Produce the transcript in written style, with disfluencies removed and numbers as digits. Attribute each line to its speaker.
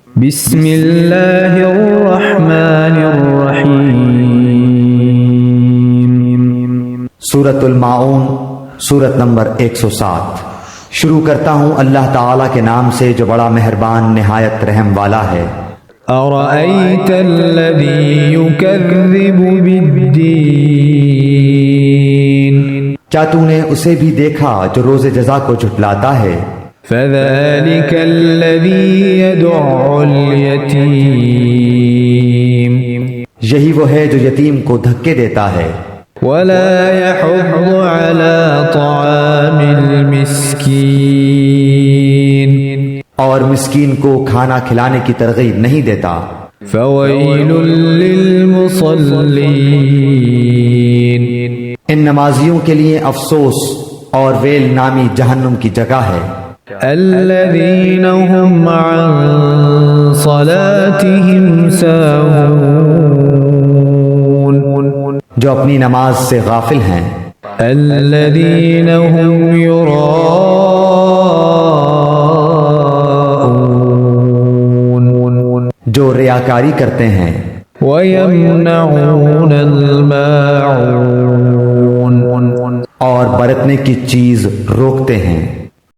Speaker 1: بسم اللہ الرحمن الرحیم۔
Speaker 2: سورۃ الماعون، سورت نمبر 107۔ شروع کرتا ہوں اللہ تعالیٰ کے نام سے جو بڑا مہربان نہایت رحم والا ہے۔
Speaker 1: ارأیت الذی یکذب بالدین،
Speaker 2: کیا تو نے اسے بھی دیکھا جو روز جزا کو جھٹلاتا ہے؟
Speaker 1: فذلک الذی یدعو الیتیم،
Speaker 2: یہی وہ ہے جو یتیم کو دھکے دیتا ہے۔
Speaker 1: ولا يحض على طعام المسکین،
Speaker 2: اور مسکین کو کھانا کھلانے کی ترغیب نہیں دیتا۔
Speaker 1: فویل للمصلین،
Speaker 2: ان نمازیوں کے لیے افسوس اور ویل نامی جہنم کی جگہ ہے۔
Speaker 1: الذین هم عن صلاتهم ساہون،
Speaker 2: جو اپنی نماز سے غافل ہیں۔
Speaker 1: الذین هم یراءون،
Speaker 2: جو ریاکاری کرتے ہیں۔
Speaker 1: وَيَمْنَعُونَ الْمَاعُونَ،
Speaker 2: اور برتنے کی چیز روکتے ہیں۔